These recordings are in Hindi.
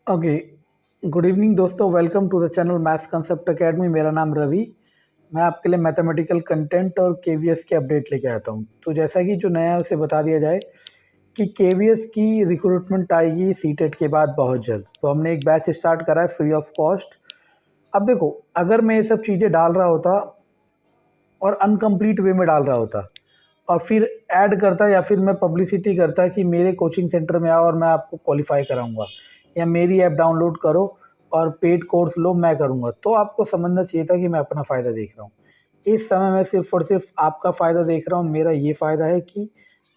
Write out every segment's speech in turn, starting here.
ओके। गुड इवनिंग दोस्तों, welcome to the channel Maths Concept Academy. मेरा नाम रवि। मैं आपके लिए मैथमेटिकल कंटेंट और केवीएस के अपडेट लेके आता हूँ। तो जैसा कि जो नया है उसे बता दिया जाए कि केवीएस की रिक्रूटमेंट आएगी सीटेट के बाद बहुत जल्द। तो हमने एक बैच स्टार्ट करा है फ्री ऑफ कॉस्ट। अब देखो, अगर मैं ये सब चीज़ें डाल रहा होता और अनकम्प्लीट वे में डाल रहा होता और फिर ऐड करता या फिर मैं पब्लिसिटी करता कि मेरे कोचिंग सेंटर में आओ और मैं आपको क्वालिफाई कराऊंगा, या मेरी ऐप डाउनलोड करो और पेड कोर्स लो मैं करूंगा, तो आपको समझना चाहिए था कि मैं अपना फ़ायदा देख रहा हूँ। इस समय मैं सिर्फ और सिर्फ आपका फ़ायदा देख रहा हूँ। मेरा ये फ़ायदा है कि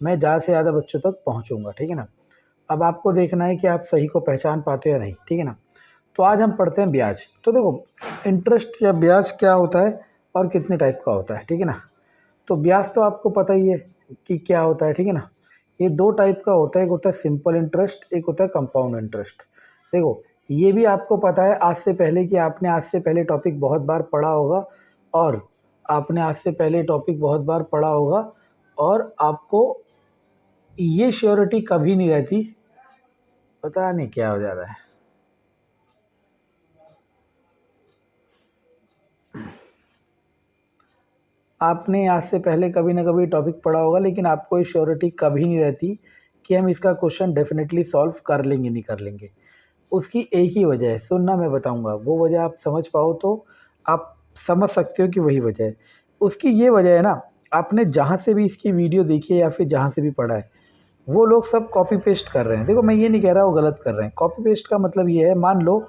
मैं ज़्यादा से ज़्यादा बच्चों तक पहुँचूँगा, ठीक है ना। अब आपको देखना है कि आप सही को पहचान पाते हो या नहीं, ठीक है ना। तो आज हम पढ़ते हैं ब्याज। तो देखो, इंटरेस्ट या ब्याज क्या होता है और कितने टाइप का होता है, ठीक है ना। तो ब्याज तो आपको पता ही है कि क्या होता है, ठीक है ना। ये दो टाइप का होता है, एक होता है सिंपल इंटरेस्ट, एक होता है कंपाउंड इंटरेस्ट। देखो, ये भी आपको पता है आज से पहले कि आपने आज से पहले टॉपिक बहुत बार पढ़ा होगा, और आपने आज से पहले टॉपिक बहुत बार पढ़ा होगा, और आपको ये श्योरिटी कभी नहीं रहती। पता नहीं क्या हो जा रहा है। आपने आज से पहले कभी ना कभी टॉपिक पढ़ा होगा, लेकिन आपको ये श्योरिटी कभी नहीं रहती कि हम इसका क्वेश्चन डेफिनेटली सॉल्व कर लेंगे नहीं कर लेंगे। उसकी एक ही वजह है, सुनना मैं बताऊंगा। वो वजह आप समझ पाओ तो आप समझ सकते हो कि वही वजह है। उसकी ये वजह है ना, आपने जहाँ से भी इसकी वीडियो देखी है या फिर जहाँ से भी पढ़ा है, वो लोग सब कॉपी पेस्ट कर रहे हैं। देखो, मैं ये नहीं कह रहा वो गलत कर रहे हैं। कॉपी पेस्ट का मतलब ये है, मान लो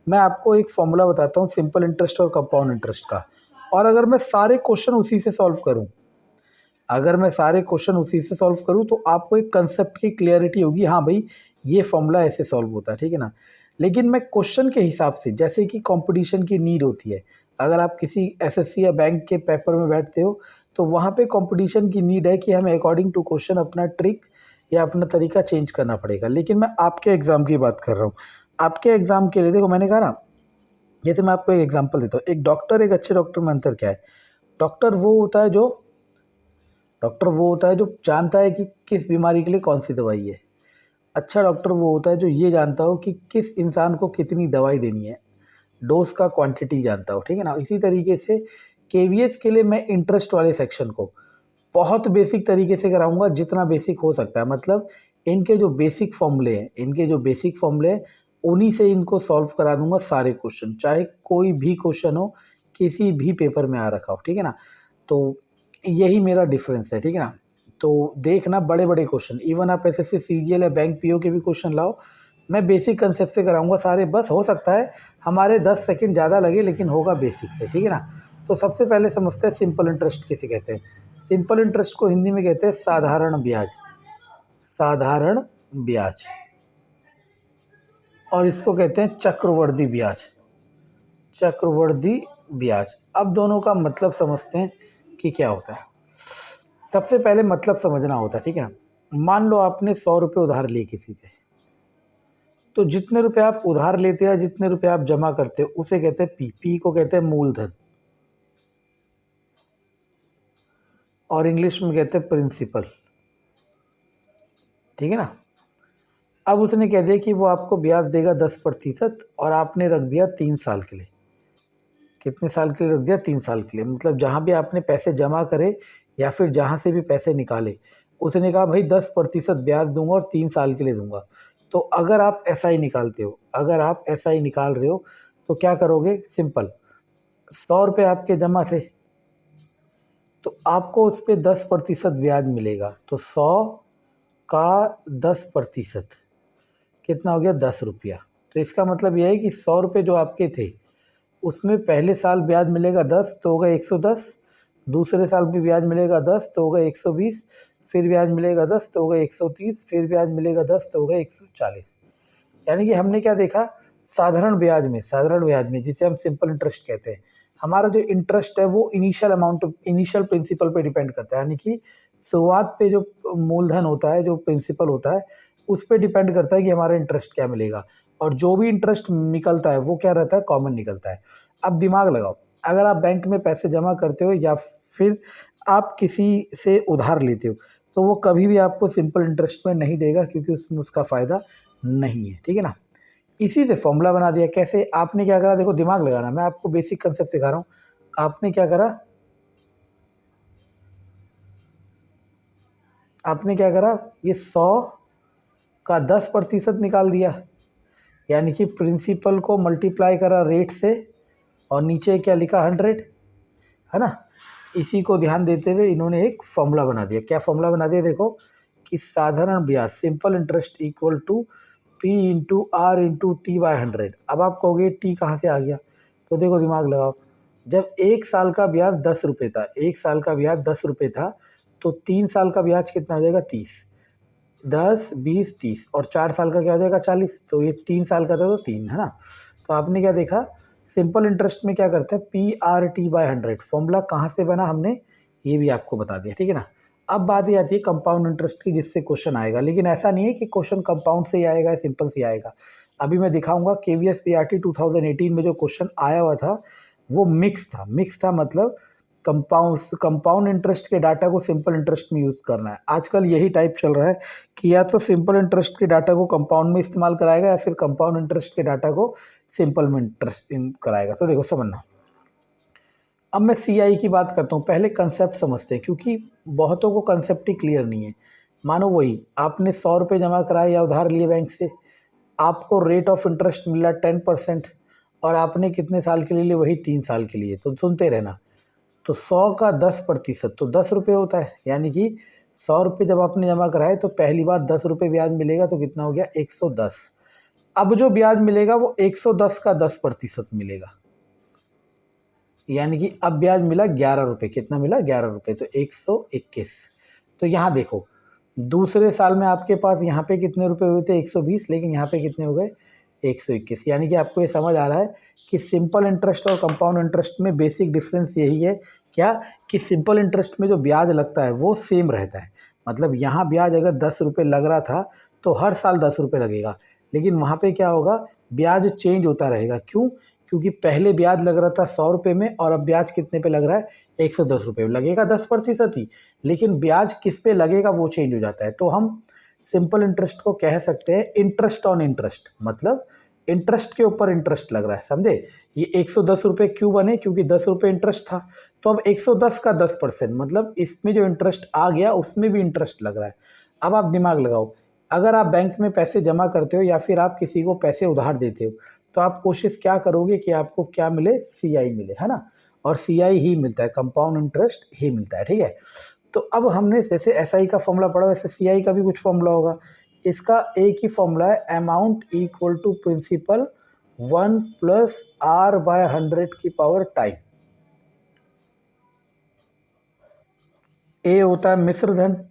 मैं आपको एक फॉर्मूला बताता हूँ सिंपल इंटरेस्ट और कंपाउंड इंटरेस्ट का, और अगर मैं सारे क्वेश्चन उसी से सॉल्व करूँ, अगर मैं सारे क्वेश्चन उसी से सॉल्व करूँ तो आपको एक कंसेप्ट की क्लियरिटी होगी, हाँ भाई ये फॉर्मूला ऐसे सॉल्व होता है, ठीक है ना। लेकिन मैं क्वेश्चन के हिसाब से, जैसे कि कंपटीशन की नीड होती है, अगर आप किसी एसएससी या बैंक के पेपर में बैठते हो तो वहाँ पे कंपटीशन की नीड है कि हमें अकॉर्डिंग टू क्वेश्चन अपना ट्रिक या अपना तरीका चेंज करना पड़ेगा। लेकिन मैं आपके एग्ज़ाम की बात कर रहा हूँ। आपके एग्ज़ाम के लिए देखो, मैंने कहा ना, जैसे मैं आपको एक एग्जांपल देता हूँ। एक डॉक्टर, एक अच्छे डॉक्टर में अंतर क्या है। डॉक्टर वो होता है जो डॉक्टर वो होता है जो जानता है कि किस बीमारी के लिए कौन सी दवाई है। अच्छा डॉक्टर वो होता है जो ये जानता हो कि किस इंसान को कितनी दवाई देनी है, डोज का क्वांटिटी जानता हो, ठीक है ना। इसी तरीके से केवीएस के लिए मैं इंटरेस्ट वाले सेक्शन को बहुत बेसिक तरीके से कराऊंगा, जितना बेसिक हो सकता है। मतलब इनके जो बेसिक फॉर्मूले हैं उन्हीं से इनको सॉल्व करा दूंगा सारे क्वेश्चन, चाहे कोई भी क्वेश्चन हो, किसी भी पेपर में आ रखा हो, ठीक है ना। तो यही मेरा डिफरेंस है, ठीक है ना। तो देखना, बड़े बड़े क्वेश्चन, इवन आप एसएससी सीजीएल या बैंक पीओ के भी क्वेश्चन लाओ, मैं बेसिक कंसेप्ट से कराऊंगा सारे। बस हो सकता है हमारे 10 सेकंड ज़्यादा लगे, लेकिन होगा बेसिक से, ठीक है ना। तो सबसे पहले समझते हैं सिंपल इंटरेस्ट किसे कहते हैं। सिंपल इंटरेस्ट को हिंदी में कहते हैं साधारण ब्याज, साधारण ब्याज, और इसको कहते हैं चक्रवर्ती ब्याज, चक्रवर्ती ब्याज। अब दोनों का मतलब समझते हैं कि क्या होता है। सबसे पहले मतलब समझना होता है, ठीक है ना। मान लो आपने 100 रुपये उधार लिए किसी से, तो जितने रुपए आप उधार लेते हैं, जितने रुपए आप जमा करते हो, उसे कहते हैं पी को कहते हैं मूलधन, और इंग्लिश में कहते हैं प्रिंसिपल, ठीक है ना। अब उसने कह दिया कि वो आपको ब्याज देगा 10%, और आपने रख दिया 3 साल के लिए। कितने साल के लिए रख दिया? 3 साल के लिए। मतलब जहाँ भी आपने पैसे जमा करे या फिर जहाँ से भी पैसे निकाले, उसने कहा भाई 10% ब्याज दूंगा और 3 साल के लिए दूंगा। तो अगर आप एसआई निकालते हो, अगर आप एसआई निकाल रहे हो, तो क्या करोगे? सिंपल, 100 रुपये आपके जमा थे, तो आपको उस पर 10% ब्याज मिलेगा। तो 100 का 10% कितना हो गया? 10 रुपया। तो इसका मतलब यह है कि 100 रुपये जो आपके थे, उसमें पहले साल ब्याज मिलेगा 10, तो होगा 110। दूसरे साल भी ब्याज मिलेगा 10, तो होगा 120। फिर ब्याज मिलेगा 10, तो होगा 130। फिर ब्याज मिलेगा 10, तो होगा 140। यानी कि हमने क्या देखा? साधारण ब्याज में जिसे हम सिंपल इंटरेस्ट कहते हैं, हमारा जो इंटरेस्ट है वो इनिशियल प्रिंसिपल पे डिपेंड करता है। यानी कि शुरुआत पे जो मूलधन होता है, जो प्रिंसिपल होता है, उस पे डिपेंड करता है कि हमारा इंटरेस्ट क्या मिलेगा। और जो भी इंटरेस्ट निकलता है वो क्या रहता है? कॉमन निकलता है। अब दिमाग लगाओ, अगर आप बैंक में पैसे जमा करते हो या फिर आप किसी से उधार लेते हो, तो वो कभी भी आपको सिंपल इंटरेस्ट में नहीं देगा, क्योंकि उसमें उसका फ़ायदा नहीं है, ठीक है ना। इसी से फॉर्मूला बना दिया। कैसे? आपने क्या करा, देखो दिमाग लगाना, मैं आपको बेसिक कंसेप्ट सिखा रहा हूँ। आपने क्या करा, ये 100 का 10% निकाल दिया, यानी कि प्रिंसिपल को मल्टीप्लाई करा रेट से और नीचे क्या लिखा, 100, है ना। इसी को ध्यान देते हुए इन्होंने एक फॉर्मूला बना दिया। क्या फॉर्मूला बना दिया? देखो कि साधारण ब्याज simple interest equal to P into R into T by 100। अब आप कहोगे टी कहाँ से आ गया? तो देखो दिमाग लगाओ, जब 1 साल का ब्याज 10 रुपये था, 1 साल का ब्याज 10 रुपये था, तो 3 साल का ब्याज कितना हो जाएगा? 30। 10, 20, 30 और 4 साल का क्या हो जाएगा? 40। तो ये 3 साल का था तो 3, है ना। तो आपने क्या देखा, सिंपल इंटरेस्ट में क्या करते हैं, P R T by 100। Formula कहाँ से बना हमने, ये भी आपको बता दिया, ठीक है ना। अब बात ये आती है कंपाउंड इंटरेस्ट की, जिससे क्वेश्चन आएगा, लेकिन ऐसा नहीं है कि क्वेश्चन कंपाउंड से ही आएगा या सिंपल से ही आएगा। अभी मैं दिखाऊंगा केवीएस पीआरटी 2018 में जो क्वेश्चन आया हुआ था वो मिक्स था, मतलब कंपाउंड इंटरेस्ट के डाटा को सिंपल इंटरेस्ट में यूज़ करना है। आजकल यही टाइप चल रहा है कि या तो सिंपल इंटरेस्ट के डाटा को कंपाउंड में इस्तेमाल कराएगा या फिर कंपाउंड इंटरेस्ट के डाटा को सिंपल में इंटरेस्ट कराएगा। तो देखो समझना, अब मैं सीआई की बात करता हूँ। पहले कंसेप्ट समझते हैं, क्योंकि बहुतों को कंसेप्ट ही क्लियर नहीं है। मानो वही आपने 100 रुपये जमा कराए या उधार लिए बैंक से, आपको रेट ऑफ इंटरेस्ट मिला 10% और आपने कितने साल के लिए? वही 3 साल के लिए। तो सुनते रहना, तो 100 का 10% तो 10 रुपये होता है, यानी कि 100 रुपये जब आपने जमा कराए तो पहली बार 10 रुपये ब्याज मिलेगा, तो कितना हो गया? 110। अब जो ब्याज मिलेगा वो 110 का 10% मिलेगा, यानी कि अब ब्याज मिला 11 रुपये। कितना मिला? 11 रुपये, तो 121। तो यहाँ देखो, दूसरे साल में आपके पास यहाँ पे कितने रुपए हुए थे? 120, लेकिन यहाँ पे कितने हो गए? 121। यानी कि आपको ये समझ आ रहा है कि सिंपल इंटरेस्ट और कंपाउंड इंटरेस्ट में बेसिक डिफरेंस यही है, क्या कि सिंपल इंटरेस्ट में जो ब्याज लगता है वो सेम रहता है। मतलब यहाँ ब्याज अगर 10 रुपये लग रहा था तो हर साल 10 रुपये लगेगा, लेकिन वहाँ पे क्या होगा, ब्याज चेंज होता रहेगा। क्यों? क्योंकि पहले ब्याज लग रहा था 100 रुपये में और अब ब्याज कितने पे लग रहा है? 110 रुपये। लगेगा 10% ही, लेकिन ब्याज किस पे लगेगा वो चेंज हो जाता है। तो हम सिंपल इंटरेस्ट को कह सकते हैं इंटरेस्ट ऑन इंटरेस्ट, मतलब इंटरेस्ट के ऊपर इंटरेस्ट लग रहा है, समझे। ये 110 रुपये क्यों बने? क्योंकि 10 रुपये इंटरेस्ट था, तो अब 110 का 10%, मतलब इसमें जो इंटरेस्ट आ गया उसमें भी इंटरेस्ट लग रहा है। अब आप दिमाग लगाओ, अगर आप बैंक में पैसे जमा करते हो या फिर आप किसी को पैसे उधार देते हो, तो आप कोशिश क्या करोगे कि आपको क्या मिले? सीआई मिले, है ना। और सीआई ही मिलता है, कंपाउंड इंटरेस्ट ही मिलता है, ठीक है। तो अब हमने जैसे एसआई का फॉर्मूला पढ़ा, वैसे सीआई का भी कुछ फॉर्मूला होगा। इसका एक ही फॉर्मूला है, amount equal to principal 1 plus R by 100 की पावर टाइम। ए होता है मिश्र धन,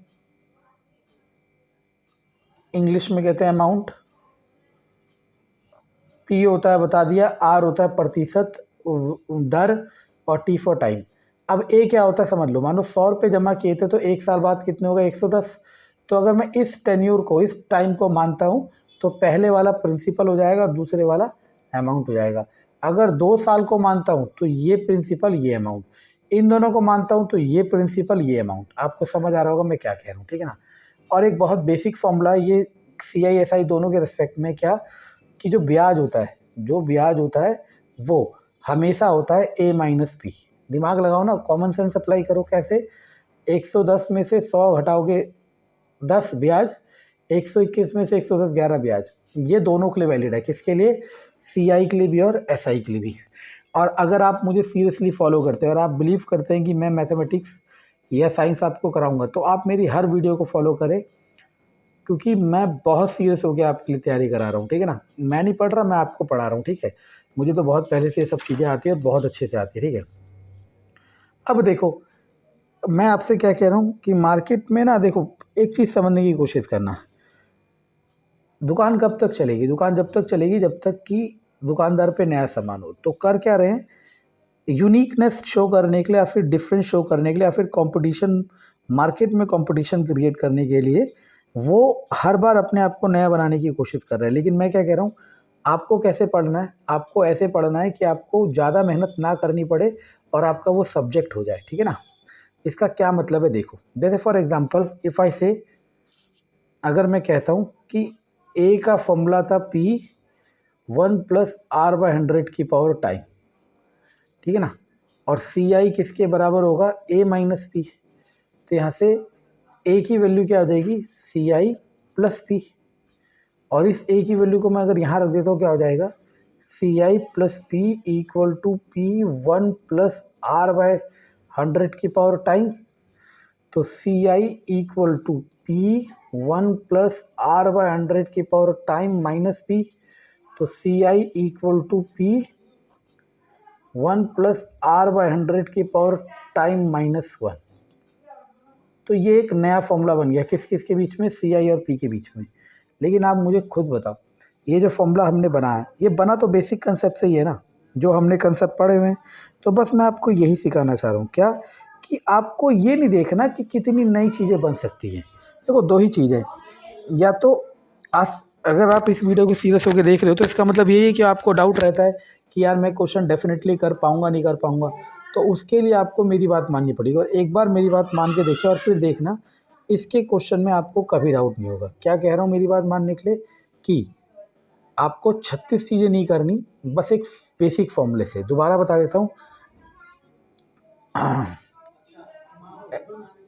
इंग्लिश में कहते हैं अमाउंट। पी होता है, बता दिया, आर होता है प्रतिशत दर, और टी फॉर टाइम। अब ए क्या होता है समझ लो, मानो 100 रुपये जमा किए थे तो 1 साल बाद कितने हो गए? 110। तो अगर मैं इस टेन्यूर को, इस टाइम को मानता हूँ, तो पहले वाला प्रिंसिपल हो जाएगा और दूसरे वाला अमाउंट हो जाएगा। अगर 2 साल को मानता हूँ तो ये प्रिंसिपल, ये अमाउंट। इन दोनों को मानता हूँ तो ये प्रिंसिपल, ये अमाउंट। आपको समझ आ रहा होगा मैं क्या कह रहा हूँ, ठीक है ना। और एक बहुत बेसिक फॉर्मूला है ये सीआई एसआई दोनों के रिस्पेक्ट में, क्या कि जो ब्याज होता है वो हमेशा होता है ए माइनस पी। दिमाग लगाओ ना, कॉमन सेंस अप्लाई करो। कैसे? 110 में से 100 घटाओगे 10 ब्याज, 121 में से 110 11 ब्याज। ये दोनों के लिए वैलिड है, किसके लिए? सीआई के लिए भी और एसआई के लिए भी। और अगर आप मुझे सीरियसली फॉलो करते हैं और आप बिलीव करते हैं कि मैं मैथमेटिक्स या साइंस आपको कराऊंगा, तो आप मेरी हर वीडियो को फॉलो करें, क्योंकि मैं बहुत सीरियस होकर आपके लिए तैयारी करा रहा हूँ, ठीक है ना। मैं नहीं पढ़ रहा, मैं आपको पढ़ा रहा हूँ, ठीक है। मुझे तो बहुत पहले से ये सब चीज़ें आती है और बहुत अच्छे से आती है, ठीक है। अब देखो, मैं आपसे क्या कह रहा हूँ कि मार्केट में ना, देखो एक चीज़ समझने की कोशिश करना, दुकान कब तक चलेगी? दुकान जब तक चलेगी जब तक कि दुकानदार पे नया सामान हो। तो कर क्या रहे हैं, यूनिकनेस शो करने के लिए या फिर डिफरेंस शो करने के लिए या फिर कंपटीशन, मार्केट में कंपटीशन क्रिएट करने के लिए वो हर बार अपने आप को नया बनाने की कोशिश कर रहे हैं। लेकिन मैं क्या कह रहा हूँ, आपको कैसे पढ़ना है? आपको ऐसे पढ़ना है कि आपको ज़्यादा मेहनत ना करनी पड़े और आपका वो सब्जेक्ट हो जाए, ठीक है ना। इसका क्या मतलब है, देखो, जैसे फॉर एग्जांपल इफ़ आई से, अगर मैं कहता हूँ कि ए का फॉर्मूला था पी 1+r/100 की पावर टाइम, ठीक है ना। और सी आई किसके बराबर होगा, a माइनस पी। तो यहाँ से a की वैल्यू क्या हो जाएगी, सी आई प्लस पी। और इस a की वैल्यू को मैं अगर यहाँ रख देता हूँ क्या हो जाएगा, C I plus P equal to P 1+r/100 की पावर टाइम। तो C I equal to P 1+r/100 की पावर टाइम माइनस पी। तो C I equal to P 1+r/100 की पावर टाइम -1। तो ये एक नया फॉर्मूला बन गया किस किस के बीच में, सी आई और पी के बीच में। लेकिन आप मुझे खुद बताओ, ये जो फॉर्मूला हमने बनाया ये बना तो बेसिक कंसेप्ट से ही है ना, जो हमने कंसेप्ट पढ़े हुए हैं। तो बस मैं आपको यही सिखाना चाह रहा हूँ क्या, कि आपको ये नहीं देखना कि कितनी नई चीज़ें बन सकती हैं। देखो दो ही चीज़ है, या तो अगर आप इस वीडियो को सीरियस होकर देख रहे हो तो इसका मतलब यही है कि आपको डाउट रहता है कि यार मैं क्वेश्चन डेफिनेटली कर पाऊंगा नहीं कर पाऊंगा। तो उसके लिए आपको मेरी बात माननी पड़ेगी, और एक बार मेरी बात मान के देखिए और फिर देखना इसके क्वेश्चन में आपको कभी डाउट नहीं होगा। क्या कह रहा हूँ मेरी बात मानने के लिए, कि आपको 36 चीज़ें नहीं करनी, बस एक बेसिक फॉर्मूले से। दोबारा बता देता हूँ,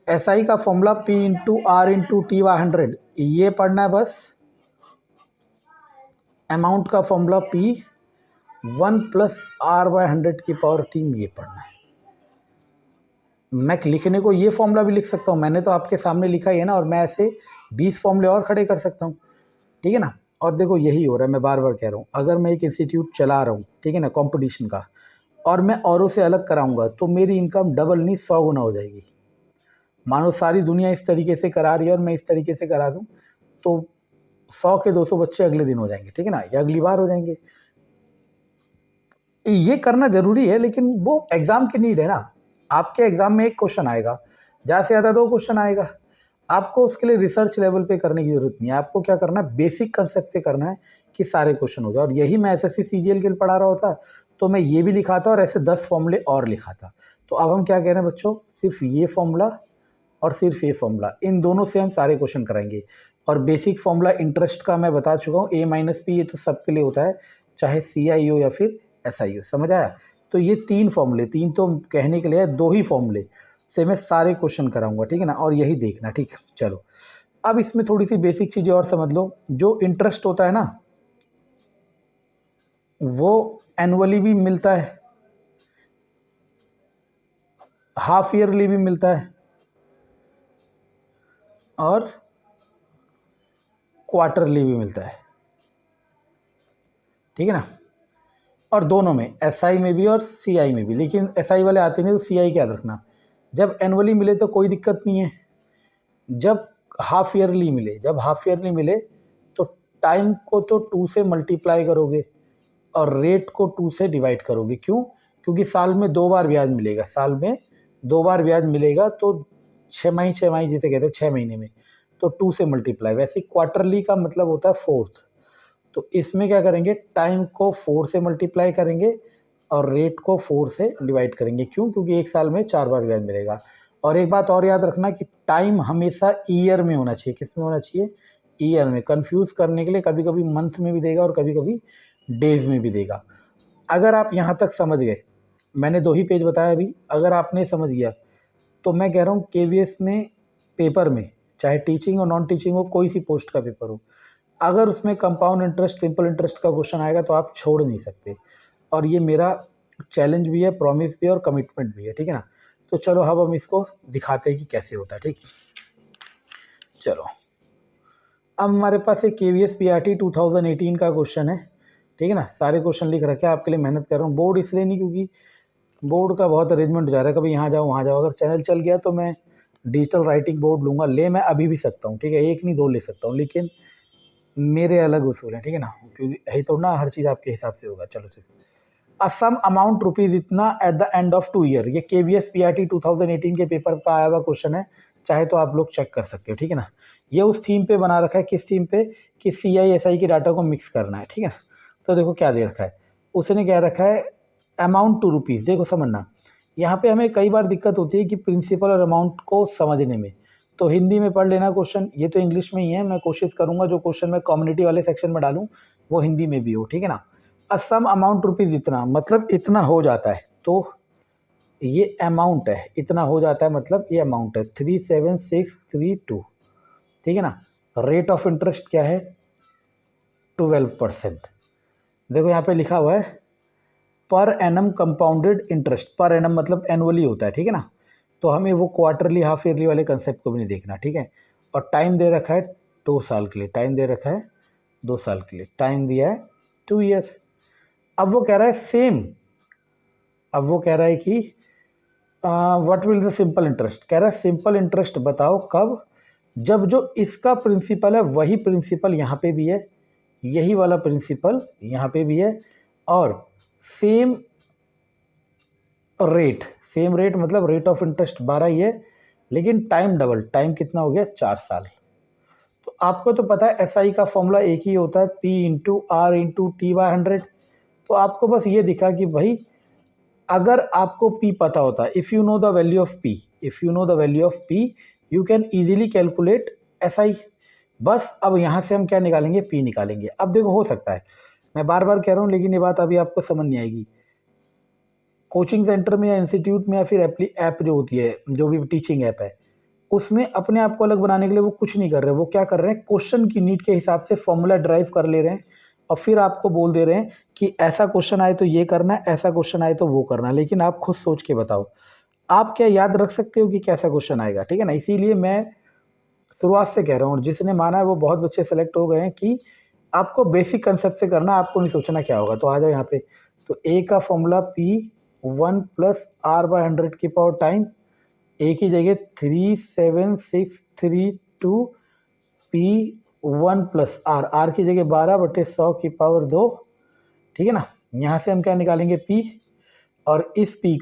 एस आई का formula P into R into T by 100 ये पढ़ना है बस। अमाउंट का फॉर्मूला P 1+r/100 की पावर टीम ये पढ़ना है। मैं लिखने को ये फॉर्मूला भी लिख सकता हूँ, मैंने तो आपके सामने लिखा ही है ना, और मैं ऐसे 20 फॉर्मूले और खड़े कर सकता हूँ, ठीक है ना। और देखो यही हो रहा है, मैं बार बार कह रहा हूँ, अगर मैं एक इंस्टीट्यूट चला रहा हूँ, ठीक है ना, कंपटीशन का, और मैं औरों से अलग कराऊंगा तो मेरी इनकम डबल नहीं 100 गुना हो जाएगी। मानो सारी दुनिया इस तरीके से करा रही है और मैं इस तरीके से करा दूँ तो 100 के 200 बच्चे अगले दिन हो जाएंगे, ठीक है ना, या अगली बार हो जाएंगे। ये करना जरूरी है, लेकिन वो एग्जाम की नीड है ना। आपके एग्जाम में एक क्वेश्चन आएगा, ज़्यादा से ज़्यादा 2 क्वेश्चन आएगा। आपको उसके लिए रिसर्च लेवल पे करने की जरूरत नहीं है, आपको क्या करना है, बेसिक कंसेप्ट से करना है कि सारे क्वेश्चन हो जाए। और यही मैं एसएससी सीजीएल के लिए पढ़ा रहा होता तो मैं ये भी लिखाता और ऐसे 10 फॉर्मूले और लिखाता। तो अब हम क्या कह रहे हैं बच्चों, सिर्फ ये फॉर्मूला और सिर्फ ये फॉर्मूला, इन दोनों से हम सारे क्वेश्चन कराएंगे। और बेसिक फॉर्मूला इंटरेस्ट का मैं बता चुका हूँ, A-P ये तो सबके लिए होता है, चाहे CI हो या फिर SI हो, समझ आया। तो ये 3 फॉर्मूले, 3 तो कहने के लिए है, 2 ही फॉर्मूले से मैं सारे क्वेश्चन कराऊंगा, ठीक है ना, और यही देखना, ठीक है। चलो अब इसमें थोड़ी सी बेसिक चीज़ें और समझ लो। जो इंटरेस्ट होता है ना वो एनुअली भी मिलता है, हाफ ईयरली भी मिलता है और क्वार्टरली भी मिलता है, ठीक है ना। और दोनों में, SI में भी और CI में भी। लेकिन SI वाले आते नहीं तो CI क्या रखना, जब एनुअली मिले तो कोई दिक्कत नहीं है, जब हाफ ईयरली मिले, जब हाफ ईयरली मिले तो टाइम को तो 2 से मल्टीप्लाई करोगे और रेट को 2 से डिवाइड करोगे। क्यों, क्योंकि साल में 2 बार ब्याज मिलेगा, साल में 2 बार ब्याज मिलेगा, तो 6 माही जिसे कहते हैं 6 महीने में, तो 2 से मल्टीप्लाई। वैसे क्वार्टरली का मतलब होता है 4th। तो इसमें क्या करेंगे, टाइम को 4 से मल्टीप्लाई करेंगे और रेट को 4 से डिवाइड करेंगे। क्यों, क्योंकि एक साल में 4 बार ब्याज मिलेगा। और एक बात और याद रखना कि टाइम हमेशा ईयर में होना चाहिए। किस में होना चाहिए, ईयर में। कंफ्यूज करने के लिए कभी कभी मंथ में भी देगा और कभी कभी डेज में भी देगा। अगर आप यहाँ तक समझ गए, मैंने 2 ही पेज बताया अभी, अगर आपने समझ गया तो मैं कह रहा हूँ KVS में पेपर में, चाहे टीचिंग और नॉन टीचिंग हो, कोई सी पोस्ट का पेपर हो, अगर उसमें कंपाउंड इंटरेस्ट, सिंपल इंटरेस्ट का क्वेश्चन आएगा तो आप छोड़ नहीं सकते। और ये मेरा चैलेंज भी है, प्रॉमिस भी है और कमिटमेंट भी है, ठीक है ना। तो चलो अब हम इसको दिखाते हैं कि कैसे होता है, ठीक है। चलो अब हमारे पास एक KVS PRT 2018 का क्वेश्चन है, ठीक है ना। सारे क्वेश्चन लिख रखे हैं, आपके लिए मेहनत कर रहा हूँ। बोर्ड इसलिए नहीं क्योंकि बोर्ड का बहुत अरेंजमेंट हो जा रहा है, कभी यहाँ जाओ वहाँ जाओ। अगर चैनल चल गया तो मैं डिजिटल राइटिंग बोर्ड लूँगा, ले मैं अभी भी सकता हूँ, ठीक है, 1 नहीं 2 ले सकता हूँ, लेकिन मेरे अलग उसूल हैं, ठीक है ना, क्योंकि है तो ना, हर चीज़ आपके हिसाब से होगा। चलो सिर्फ असम अमाउंट रुपीज़ इतना at the end of 2 year, ये KVS PRT 2018 के पेपर का आया हुआ क्वेश्चन है, चाहे तो आप लोग चेक कर सकते हो, ठीक है ना। ये उस थीम पे बना रखा है, किस थीम पे, कि CI SI के डाटा को मिक्स करना है, ठीक है ना। तो देखो क्या दे रखा है, उसने क्या रखा है, अमाउंट 2 रुपीज़। देखो समझना, यहाँ पे हमें कई बार दिक्कत होती है कि प्रिंसिपल और अमाउंट को समझने में, तो हिंदी में पढ़ लेना क्वेश्चन, ये तो इंग्लिश में ही है। मैं कोशिश करूँगा जो क्वेश्चन मैं कम्युनिटी वाले सेक्शन में डालूँ वो हिंदी में भी हो, ठीक है ना। अ सम अमाउंट रुपीज़ इतना, मतलब इतना हो जाता है, तो ये अमाउंट है, इतना हो जाता है मतलब ये अमाउंट है 37632, ठीक है ना। रेट ऑफ इंटरेस्ट क्या है 12%। देखो यहाँ पे लिखा हुआ है per annum compounded interest, per annum मतलब एनुअली होता है, ठीक है ना। तो हमें वो क्वार्टरली हाफ ईयरली वाले कंसेप्ट को भी नहीं देखना, ठीक है। और टाइम दे रखा है 2 साल के लिए, टाइम दे रखा है 2 साल के लिए, टाइम दिया है 2 ईयर। अब वो कह रहा है सेम, अब वो कह रहा है कि what will the simple interest, कह रहा है सिंपल इंटरेस्ट बताओ कब, जब जो इसका प्रिंसिपल है वही प्रिंसिपल यहाँ पे भी है, यही वाला प्रिंसिपल यहाँ पे भी है, और सेम रेट, सेम रेट मतलब रेट ऑफ इंटरेस्ट 12 ही है, लेकिन टाइम डबल, टाइम कितना हो गया 4 साल। तो आपको तो पता है एसआई का फॉर्मूला एक ही होता है P into R into T by 100। तो आपको बस ये दिखा कि भाई अगर आपको P पता होता, if you know the value of P, if you know the value of P you can easily calculate SI। बस अब यहाँ से हम क्या निकालेंगे, P निकालेंगे। अब देखो हो सकता है, मैं बार बार कह रहा हूँ लेकिन ये बात अभी आपको समझ नहीं आएगी, कोचिंग सेंटर में या इंस्टीट्यूट में या फिर ऐप जो होती है, जो भी टीचिंग ऐप है, उसमें अपने आप को अलग बनाने के लिए वो कुछ नहीं कर रहे, वो क्या कर रहे हैं क्वेश्चन की नीड के हिसाब से फॉर्मूला ड्राइव कर ले रहे हैं और फिर आपको बोल दे रहे हैं कि ऐसा क्वेश्चन आए तो ये करना है, ऐसा क्वेश्चन आए तो वो करना है। लेकिन आप खुद सोच के बताओ, आप क्या याद रख सकते हो कि कैसा क्वेश्चन आएगा, ठीक है ना। इसीलिए मैं शुरुआत से कह रहा हूँ, जिसने माना है वो बहुत बच्चे सेलेक्ट हो गए हैं कि आपको बेसिक कंसेप्ट से करना, आपको नहीं सोचना क्या होगा। तो आ जाओ यहाँ पे, तो ए का formula P1 plus R by 100 की पावर टाइम, ए की जगह 37632 P1 प्लस आर की जगह 12/100 की पावर 2, ठीक है ना। यहाँ से हम क्या निकालेंगे P, और इस P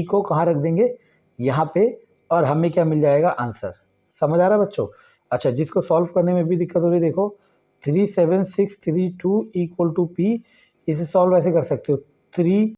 को कहाँ रख देंगे, यहाँ पे, और हमें क्या मिल जाएगा आंसर। समझ आ रहा है बच्चों। अच्छा, जिसको सॉल्व करने में भी दिक्कत हो रही है, देखो 37632 इक्वल टू P, इसे सॉल्व ऐसे कर सकते हो 3